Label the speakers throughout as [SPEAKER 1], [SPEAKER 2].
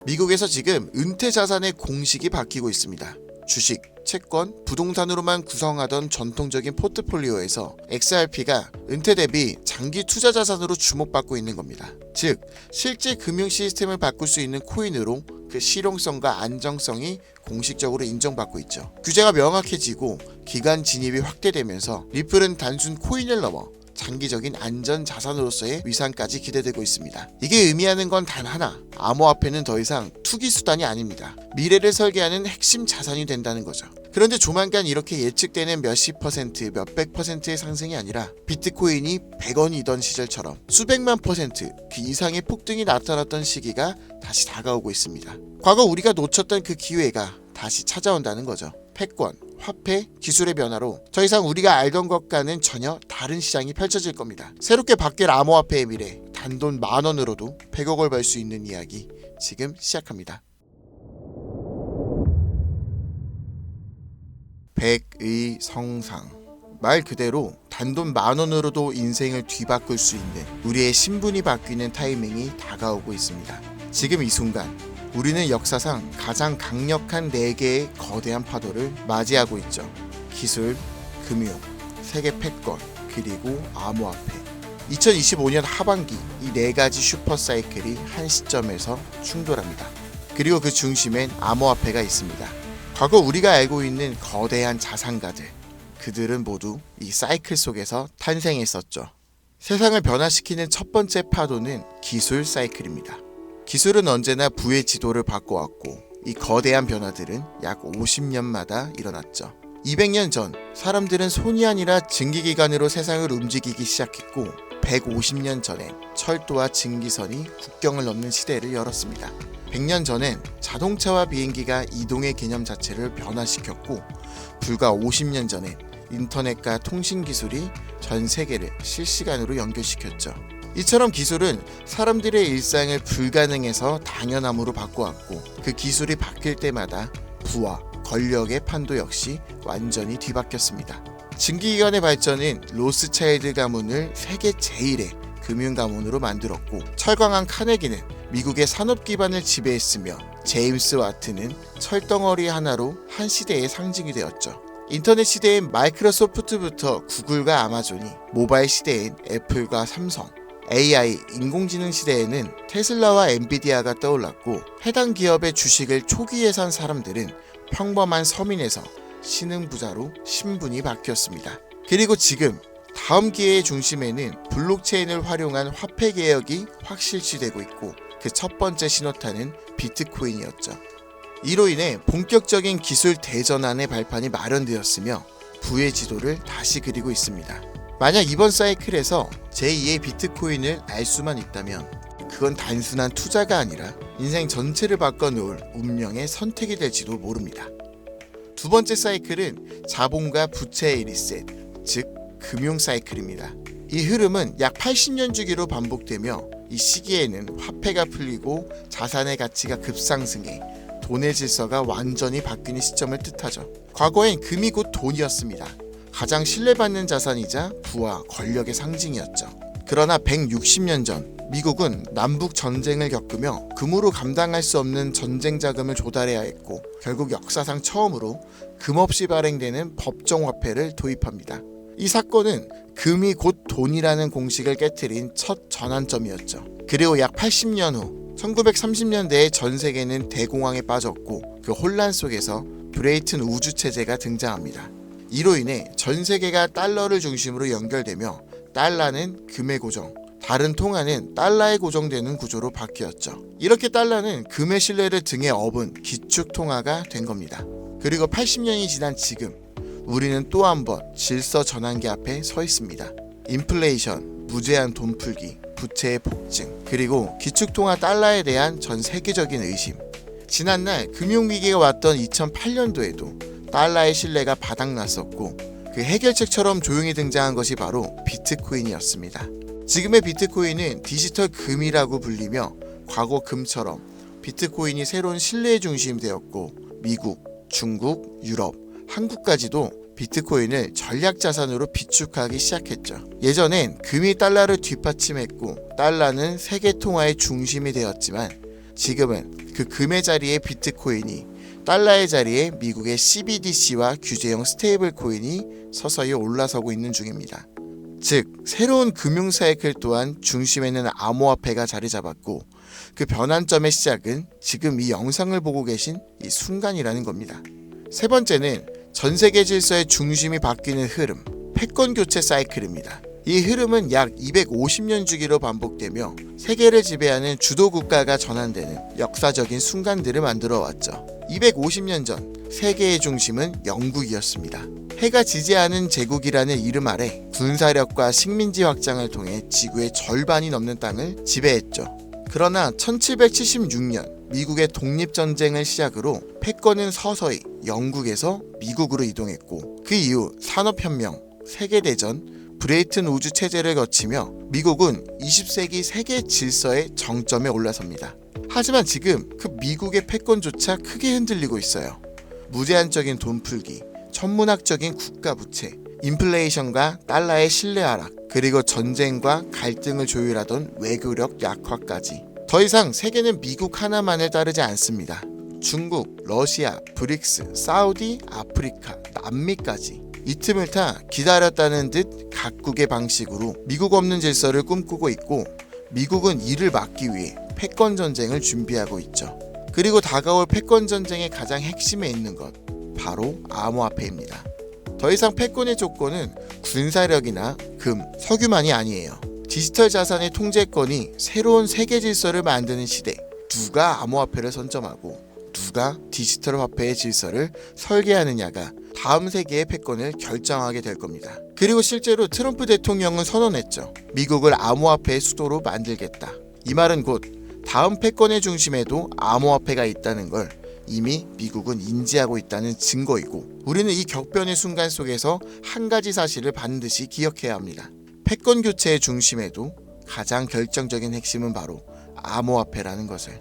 [SPEAKER 1] 미국에서 지금 은퇴 자산의 공식이 바뀌고 있습니다. 주식, 채권, 부동산으로만 구성하던 전통적인 포트폴리오에서 XRP가 은퇴 대비 장기 투자 자산으로 주목받고 있는 겁니다. 즉, 실제 금융 시스템을 바꿀 수 있는 코인으로 그 실용성과 안정성이 공식적으로 인정받고 있죠. 규제가 명확해지고 기간 진입이 확대되면서 리플은 단순 코인을 넘어 장기적인 안전 자산으로서의 위상까지 기대되고 있습니다. 이게 의미하는 건 단 하나, 암호화폐는 더 이상 투기 수단이 아닙니다. 미래를 설계하는 핵심 자산이 된다는 거죠. 그런데 조만간 이렇게 예측되는 몇십 퍼센트, 몇백 퍼센트의 상승이 아니라 비트코인이 100원이던 시절처럼 수백만 퍼센트 그 이상의 폭등이 나타났던 시기가 다시 다가오고 있습니다. 과거 우리가 놓쳤던 그 기회가 다시 찾아온다는 거죠. 패권, 화폐, 기술의 변화로 더 이상 우리가 알던 것과는 전혀 다른 시장이 펼쳐질 겁니다. 새롭게 바뀔 암호화폐의 미래, 단돈 10,000원으로도 100억을 벌 수 있는 이야기 지금 시작합니다. 백의 성상, 말 그대로 단돈 10,000원으로도 인생을 뒤바꿀 수 있는 우리의 신분이 바뀌는 타이밍이 다가오고 있습니다. 지금 이 순간 우리는 역사상 가장 강력한 4개의 거대한 파도를 맞이하고 있죠. 기술, 금융, 세계 패권, 그리고 암호화폐. 2025년 하반기 이 4가지 슈퍼사이클이 한 시점에서 충돌합니다. 그리고 그 중심엔 암호화폐가 있습니다. 과거 우리가 알고 있는 거대한 자산가들, 그들은 모두 이 사이클 속에서 탄생했었죠. 세상을 변화시키는 첫 번째 파도는 기술 사이클입니다. 기술은 언제나 부의 지도를 바꿔왔고 이 거대한 변화들은 약 50년마다 일어났죠. 200년 전 사람들은 손이 아니라 증기기관으로 세상을 움직이기 시작했고 150년 전엔 철도와 증기선이 국경을 넘는 시대를 열었습니다. 100년 전엔 자동차와 비행기가 이동의 개념 자체를 변화시켰고 불과 50년 전엔 인터넷과 통신기술이 전 세계를 실시간으로 연결시켰죠. 이처럼 기술은 사람들의 일상을 불가능해서 당연함으로 바꿔왔고 그 기술이 바뀔 때마다 부와 권력의 판도 역시 완전히 뒤바뀌었습니다. 증기기관의 발전은 로스차일드 가문을 세계 제1의 금융 가문으로 만들었고 철강한 카네기는 미국의 산업 기반을 지배했으며 제임스 와트는 철덩어리 하나로 한 시대의 상징이 되었죠. 인터넷 시대엔 마이크로소프트부터 구글과 아마존이, 모바일 시대엔 애플과 삼성, AI, 인공지능 시대에는 테슬라와 엔비디아가 떠올랐고 해당 기업의 주식을 초기에 산 사람들은 평범한 서민에서 신흥부자로 신분이 바뀌었습니다. 그리고 지금 다음 기회의 중심에는 블록체인을 활용한 화폐 개혁이 확실시되고 있고 그 첫 번째 신호탄은 비트코인이었죠. 이로 인해 본격적인 기술 대전환의 발판이 마련되었으며 부의 지도를 다시 그리고 있습니다. 만약 이번 사이클에서 제2의 비트코인을 알 수만 있다면 그건 단순한 투자가 아니라 인생 전체를 바꿔놓을 운명의 선택이 될지도 모릅니다. 두 번째 사이클은 자본과 부채의 리셋, 즉 금융 사이클입니다. 이 흐름은 약 80년 주기로 반복되며 이 시기에는 화폐가 풀리고 자산의 가치가 급상승해 돈의 질서가 완전히 바뀌는 시점을 뜻하죠. 과거엔 금이 곧 돈이었습니다. 가장 신뢰받는 자산이자 부와 권력의 상징이었죠. 그러나 160년 전 미국은 남북 전쟁을 겪으며 금으로 감당할 수 없는 전쟁 자금을 조달해야 했고 결국 역사상 처음으로 금 없이 발행되는 법정 화폐를 도입합니다. 이 사건은 금이 곧 돈이라는 공식을 깨트린 첫 전환점이었죠. 그리고 약 80년 후 1930년대에 전 세계는 대공황에 빠졌고 그 혼란 속에서 브레이튼 우주체제가 등장합니다. 이로 인해 전 세계가 달러를 중심으로 연결되며 달러는 금의 고정, 다른 통화는 달러에 고정되는 구조로 바뀌었죠. 이렇게 달러는 금의 신뢰를 등에 업은 기축 통화가 된 겁니다. 그리고 80년이 지난 지금 우리는 또 한 번 질서 전환기 앞에 서 있습니다. 인플레이션, 무제한 돈 풀기, 부채의 폭증, 그리고 기축통화 달러에 대한 전 세계적인 의심. 지난날 금융위기가 왔던 2008년도에도 달러의 신뢰가 바닥났었고 그 해결책처럼 조용히 등장한 것이 바로 비트코인이었습니다. 지금의 비트코인은 디지털 금이라고 불리며 과거 금처럼 비트코인이 새로운 신뢰의 중심이 되었고 미국, 중국, 유럽, 한국까지도 비트코인을 전략자산으로 비축하기 시작했죠. 예전엔 금이 달러를 뒷받침했고 달러는 세계 통화의 중심이 되었지만 지금은 그 금의 자리에 비트코인이, 달러의 자리에 미국의 CBDC와 규제형 스테이블 코인이 서서히 올라서고 있는 중입니다. 즉, 새로운 금융 사이클 또한 중심에는 암호화폐가 자리 잡았고, 그 변환점의 시작은 지금 이 영상을 보고 계신 이 순간이라는 겁니다. 세 번째는 전 세계 질서의 중심이 바뀌는 흐름, 패권 교체 사이클입니다. 이 흐름은 약 250년 주기로 반복되며 세계를 지배하는 주도 국가가 전환되는 역사적인 순간들을 만들어 왔죠. 250년 전 세계의 중심은 영국이었습니다. 해가 지지 않은 제국이라는 이름 아래 군사력과 식민지 확장을 통해 지구의 절반이 넘는 땅을 지배했죠. 그러나 1776년 미국의 독립전쟁을 시작으로 패권은 서서히 영국에서 미국으로 이동했고, 그 이후 산업혁명, 세계대전, 브레이튼 우주 체제를 거치며 미국은 20세기 세계 질서의 정점에 올라섭니다. 하지만 지금 그 미국의 패권조차 크게 흔들리고 있어요. 무제한적인 돈 풀기, 천문학적인 국가 부채, 인플레이션과 달러의 신뢰 하락, 그리고 전쟁과 갈등을 조율하던 외교력 약화까지. 더 이상 세계는 미국 하나만을 따르지 않습니다. 중국, 러시아, 브릭스, 사우디, 아프리카, 남미까지. 이 틈을 타 기다렸다는 듯 각국의 방식으로 미국 없는 질서를 꿈꾸고 있고, 미국은 이를 막기 위해 패권 전쟁을 준비하고 있죠. 그리고 다가올 패권 전쟁의 가장 핵심에 있는 것, 바로 암호화폐입니다. 더 이상 패권의 조건은 군사력이나 금, 석유만이 아니에요. 디지털 자산의 통제권이 새로운 세계 질서를 만드는 시대. 누가 암호화폐를 선점하고 누가 디지털 화폐의 질서를 설계하느냐가 다음 세계의 패권을 결정하게 될 겁니다. 그리고 실제로 트럼프 대통령은 선언했죠. 미국을 암호화폐의 수도로 만들겠다. 이 말은 곧 다음 패권의 중심에도 암호화폐가 있다는 걸 이미 미국은 인지하고 있다는 증거이고, 우리는 이 격변의 순간 속에서 한 가지 사실을 반드시 기억해야 합니다. 패권 교체의 중심에도 가장 결정적인 핵심은 바로 암호화폐라는 것을.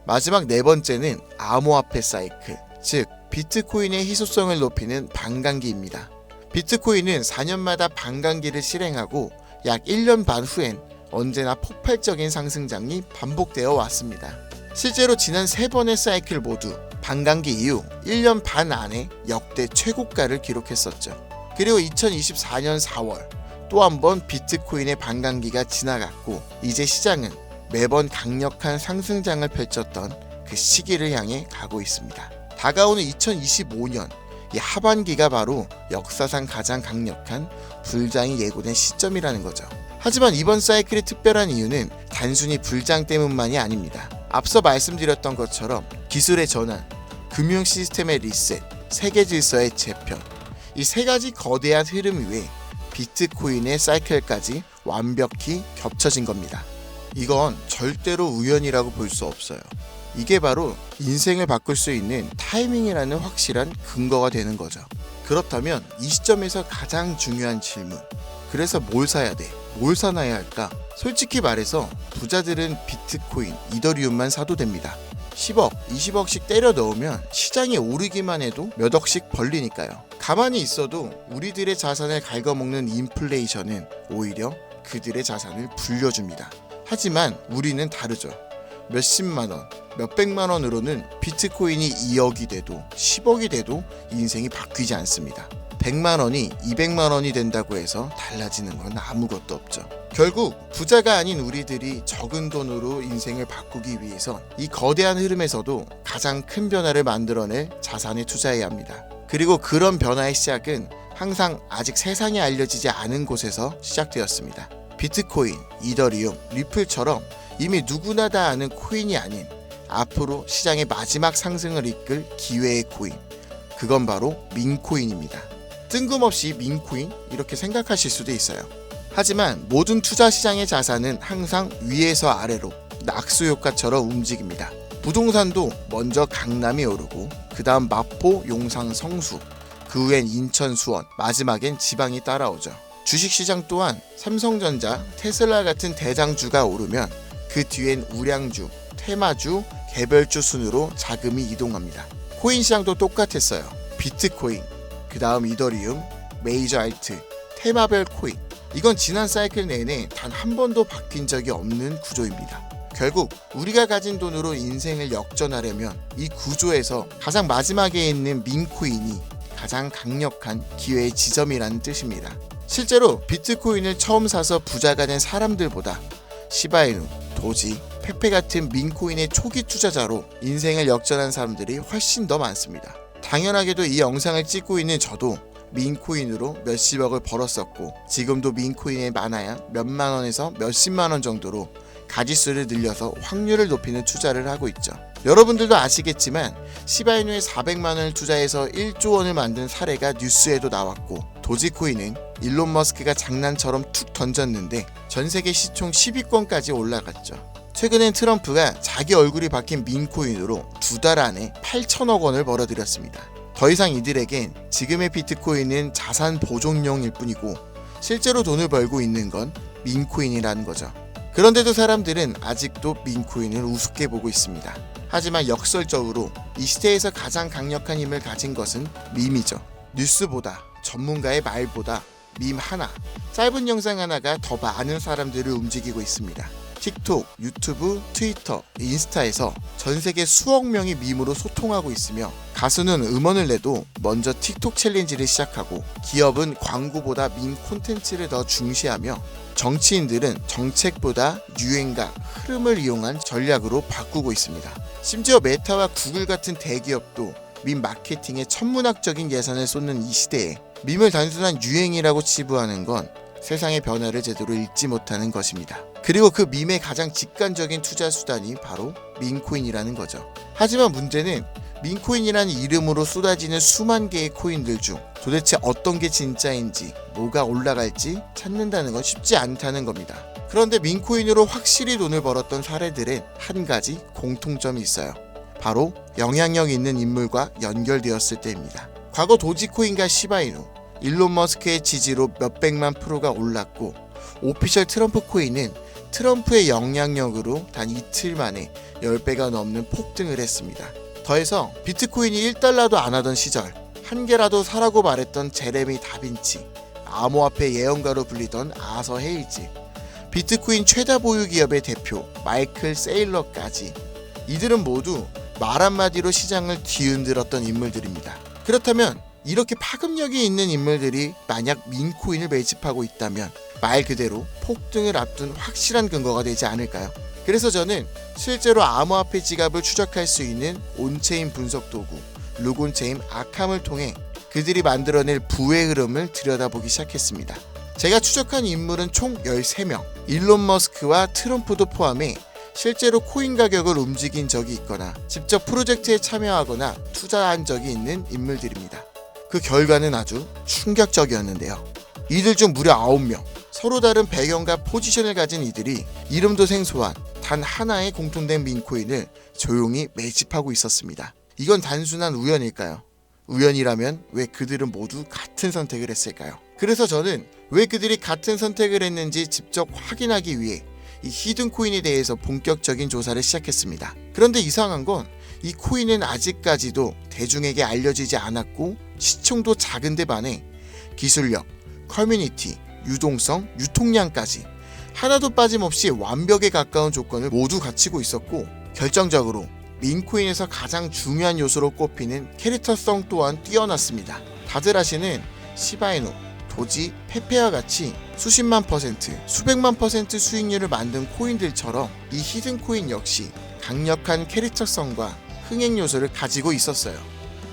[SPEAKER 1] 마지막 네 번째는 암호화폐 사이클, 즉 비트코인의 희소성을 높이는 반감기입니다. 비트코인은 4년마다 반감기를 실행하고 약 1년 반 후엔 언제나 폭발적인 상승장이 반복되어 왔습니다. 실제로 지난 3번의 사이클 모두 반감기 이후 1년 반 안에 역대 최고가를 기록했었죠. 그리고 2024년 4월 또 한 번 비트코인의 반감기가 지나갔고, 이제 시장은 매번 강력한 상승장을 펼쳤던 그 시기를 향해 가고 있습니다. 다가오는 2025년 이 하반기가 바로 역사상 가장 강력한 불장이 예고된 시점이라는 거죠. 하지만 이번 사이클이 특별한 이유는 단순히 불장 때문만이 아닙니다. 앞서 말씀드렸던 것처럼 기술의 전환, 금융 시스템의 리셋, 세계 질서의 재편, 이 세 가지 거대한 흐름 위에 비트코인의 사이클까지 완벽히 겹쳐진 겁니다. 이건 절대로 우연이라고 볼 수 없어요. 이게 바로 인생을 바꿀 수 있는 타이밍이라는 확실한 근거가 되는 거죠. 그렇다면 이 시점에서 가장 중요한 질문, 그래서 뭘 사야 돼? 뭘 사놔야 할까? 솔직히 말해서 부자들은 비트코인, 이더리움만 사도 됩니다. 10억, 20억씩 때려 넣으면 시장이 오르기만 해도 몇 억씩 벌리니까요. 가만히 있어도 우리들의 자산을 갉아먹는 인플레이션은 오히려 그들의 자산을 불려줍니다. 하지만 우리는 다르죠. 몇십만 원, 몇백만 원으로는 비트코인이 2억이 돼도 10억이 돼도 인생이 바뀌지 않습니다. 100만 원이 200만 원이 된다고 해서 달라지는 건 아무것도 없죠. 결국 부자가 아닌 우리들이 적은 돈으로 인생을 바꾸기 위해선 이 거대한 흐름에서도 가장 큰 변화를 만들어낼 자산에 투자해야 합니다. 그리고 그런 변화의 시작은 항상 아직 세상에 알려지지 않은 곳에서 시작되었습니다. 비트코인, 이더리움, 리플처럼 이미 누구나 다 아는 코인이 아닌 앞으로 시장의 마지막 상승을 이끌 기회의 코인, 그건 바로 민코인입니다. 뜬금없이 민코인? 이렇게 생각하실 수도 있어요. 하지만 모든 투자 시장의 자산은 항상 위에서 아래로 낙수 효과처럼 움직입니다. 부동산도 먼저 강남이 오르고 그 다음 마포, 용상, 성수, 그 후엔 인천, 수원, 마지막엔 지방이 따라오죠. 주식시장 또한 삼성전자, 테슬라 같은 대장주가 오르면 그 뒤엔 우량주, 테마주, 개별주 순으로 자금이 이동합니다. 코인 시장도 똑같았어요. 비트코인, 그 다음 이더리움, 메이저 알트, 테마별 코인. 이건 지난 사이클 내내 단 한 번도 바뀐 적이 없는 구조입니다. 결국 우리가 가진 돈으로 인생을 역전하려면 이 구조에서 가장 마지막에 있는 민코인이 가장 강력한 기회의 지점이라는 뜻입니다. 실제로 비트코인을 처음 사서 부자가 된 사람들보다 시바이누, 도지, 페페 같은 민코인의 초기 투자자로 인생을 역전한 사람들이 훨씬 더 많습니다. 당연하게도 이 영상을 찍고 있는 저도 민코인으로 몇십억을 벌었었고 지금도 민코인에 많아야 몇만 원에서 몇십만 원 정도로 가지수를 늘려서 확률을 높이는 투자를 하고 있죠. 여러분들도 아시겠지만 시바이누에 400만 원을 투자해서 1조 원을 만든 사례가 뉴스에도 나왔고 도지코인은 일론 머스크가 장난처럼 툭 던졌는데 전세계 시총 10위권까지 올라갔죠. 최근엔 트럼프가 자기 얼굴이 박힌 민코인으로 2달 안에 8천억 원을 벌어들였습니다. 더 이상 이들에겐 지금의 비트코인은 자산 보존용일 뿐이고 실제로 돈을 벌고 있는 건 민코인이라는 거죠. 그런데도 사람들은 아직도 민코인을 우습게 보고 있습니다. 하지만 역설적으로 이 시대에서 가장 강력한 힘을 가진 것은 밈이죠. 뉴스보다 전문가의 말보다 밈 하나, 짧은 영상 하나가 더 많은 사람들을 움직이고 있습니다. 틱톡, 유튜브, 트위터, 인스타에서 전 세계 수억 명이 밈으로 소통하고 있으며 가수는 음원을 내도 먼저 틱톡 챌린지를 시작하고 기업은 광고보다 밈 콘텐츠를 더 중시하며 정치인들은 정책보다 유행과 흐름을 이용한 전략으로 바꾸고 있습니다. 심지어 메타와 구글 같은 대기업도 밈 마케팅에 천문학적인 예산을 쏟는 이 시대에 밈을 단순한 유행이라고 치부하는 건 세상의 변화를 제대로 읽지 못하는 것입니다. 그리고 그 밈의 가장 직관적인 투자 수단이 바로 민코인이라는 거죠. 하지만 문제는 민코인이라는 이름으로 쏟아지는 수만 개의 코인들 중 도대체 어떤 게 진짜인지 뭐가 올라갈지 찾는다는 건 쉽지 않다는 겁니다. 그런데 민코인으로 확실히 돈을 벌었던 사례들은 한 가지 공통점이 있어요. 바로 영향력 있는 인물과 연결되었을 때입니다. 과거 도지코인과 시바이누, 일론 머스크의 지지로 몇백만 프로가 올랐고 오피셜 트럼프 코인은 트럼프의 영향력으로 단 이틀 만에 10배가 넘는 폭등을 했습니다. 더해서 비트코인이 1달러도 안 하던 시절 한 개라도 사라고 말했던 제레미 다빈치, 암호화폐 예언가로 불리던 아서 헤이즈, 비트코인 최다 보유 기업의 대표 마이클 세일러까지 이들은 모두 말 한마디로 시장을 뒤흔들었던 인물들입니다. 그렇다면 이렇게 파급력이 있는 인물들이 만약 민코인을 매집하고 있다면 말 그대로 폭등을 앞둔 확실한 근거가 되지 않을까요? 그래서 저는 실제로 암호화폐 지갑을 추적할 수 있는 온체인 분석 도구 루곤체인 아캄을 통해 그들이 만들어낼 부의 흐름을 들여다보기 시작했습니다. 제가 추적한 인물은 총 13명, 일론 머스크와 트럼프도 포함해 실제로 코인 가격을 움직인 적이 있거나 직접 프로젝트에 참여하거나 투자한 적이 있는 인물들입니다. 그 결과는 아주 충격적이었는데요. 이들 중 무려 9명, 서로 다른 배경과 포지션을 가진 이들이 이름도 생소한 단 하나의 공통된 민코인을 조용히 매집하고 있었습니다. 이건 단순한 우연일까요? 우연이라면 왜 그들은 모두 같은 선택을 했을까요? 그래서 저는 왜 그들이 같은 선택을 했는지 직접 확인하기 위해 이 히든 코인에 대해서 본격적인 조사를 시작했습니다. 그런데 이상한 건 이 코인은 아직까지도 대중에게 알려지지 않았고 시총도 작은데 반해 기술력, 커뮤니티, 유동성, 유통량까지 하나도 빠짐없이 완벽에 가까운 조건을 모두 갖추고 있었고 결정적으로 민코인에서 가장 중요한 요소로 꼽히는 캐릭터성 또한 뛰어났습니다. 다들 아시는 시바이누, 도지, 페페와 같이 수십만 퍼센트, 수백만 퍼센트 수익률을 만든 코인들처럼 이 히든 코인 역시 강력한 캐릭터성과 흥행 요소를 가지고 있었어요.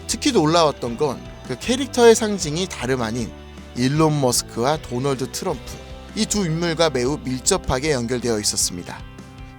[SPEAKER 1] 특히 놀라웠던 건 그 캐릭터의 상징이 다름 아닌 일론 머스크와 도널드 트럼프, 이 두 인물과 매우 밀접하게 연결되어 있었습니다.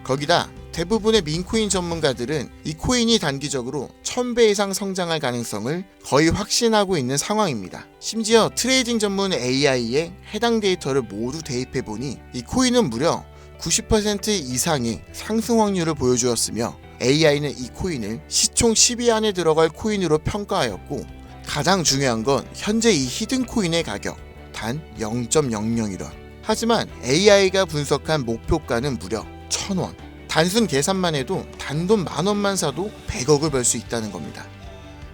[SPEAKER 1] 거기다 대부분의 민코인 전문가들은 이 코인이 단기적으로 1000배 이상 성장할 가능성을 거의 확신하고 있는 상황입니다. 심지어 트레이딩 전문 AI에 해당 데이터를 모두 대입해보니 이 코인은 무려 90% 이상의 상승 확률을 보여주었으며 AI는 이 코인을 시총 10위 안에 들어갈 코인으로 평가하였고 가장 중요한 건 현재 이 히든 코인의 가격 단 0.001원. 하지만 AI가 분석한 목표가는 무려 1000원. 단순 계산만 해도 단돈 10,000원만 사도 100억을 벌 수 있다는 겁니다.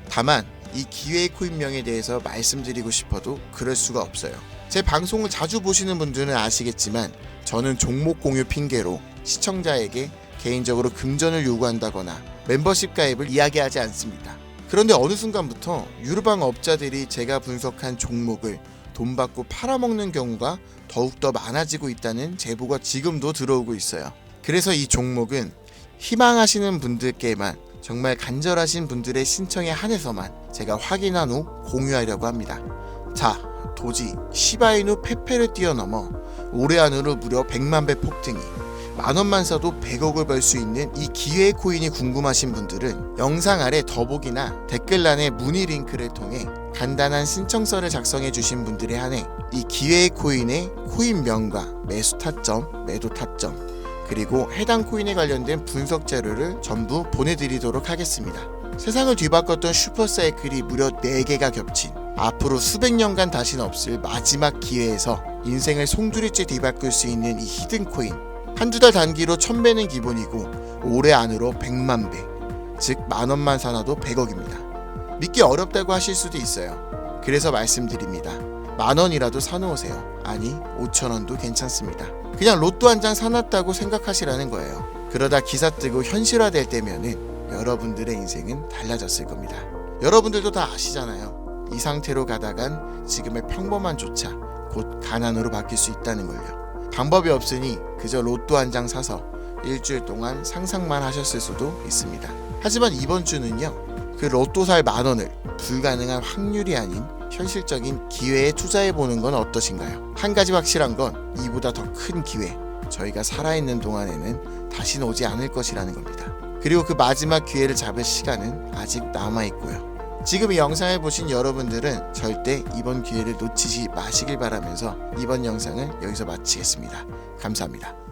[SPEAKER 1] 다만 이 기회의 코인명에 대해서 말씀드리고 싶어도 그럴 수가 없어요. 제 방송을 자주 보시는 분들은 아시겠지만 저는 종목 공유 핑계로 시청자에게 개인적으로 금전을 요구한다거나 멤버십 가입을 이야기하지 않습니다. 그런데 어느 순간부터 유르방 업자들이 제가 분석한 종목을 돈 받고 팔아먹는 경우가 더욱더 많아지고 있다는 제보가 지금도 들어오고 있어요. 그래서 이 종목은 희망하시는 분들께만, 정말 간절하신 분들의 신청에 한해서만 제가 확인한 후 공유하려고 합니다. 자, 도지 시바이누 페페를 뛰어넘어 올해 안으로 무려 100만 배 폭등이, 만원만 사도 100억을 벌 수 있는 이 기회의 코인이 궁금하신 분들은 영상 아래 더보기나 댓글란의 문의 링크를 통해 간단한 신청서를 작성해 주신 분들에 한해 이 기회의 코인의 코인명과 매수 타점, 매도 타점, 그리고 해당 코인에 관련된 분석 자료를 전부 보내드리도록 하겠습니다. 세상을 뒤바꿨던 슈퍼사이클이 무려 4개가 겹친 앞으로 수백 년간 다시는 없을 마지막 기회에서 인생을 송두리째 뒤바꿀 수 있는 이 히든코인, 한두 달 단기로 1000배는 기본이고 올해 안으로 100만 배, 즉 만원만 사놔도 100억입니다. 믿기 어렵다고 하실 수도 있어요. 그래서 말씀드립니다. 만원이라도 사놓으세요. 아니 5천원도 괜찮습니다. 그냥 로또 한 장 사놨다고 생각하시라는 거예요. 그러다 기사 뜨고 현실화될 때면은 여러분들의 인생은 달라졌을 겁니다. 여러분들도 다 아시잖아요. 이 상태로 가다간 지금의 평범한 조차 곧 가난으로 바뀔 수 있다는 걸요. 방법이 없으니 그저 로또 한 장 사서 일주일 동안 상상만 하셨을 수도 있습니다. 하지만 이번 주는요, 그 로또 살 만원을 불가능한 확률이 아닌 현실적인 기회에 투자해보는 건 어떠신가요? 한 가지 확실한 건 이보다 더 큰 기회, 저희가 살아있는 동안에는 다시는 오지 않을 것이라는 겁니다. 그리고 그 마지막 기회를 잡을 시간은 아직 남아있고요. 지금 이 영상을 보신 여러분들은 절대 이번 기회를 놓치지 마시길 바라면서 이번 영상을 여기서 마치겠습니다. 감사합니다.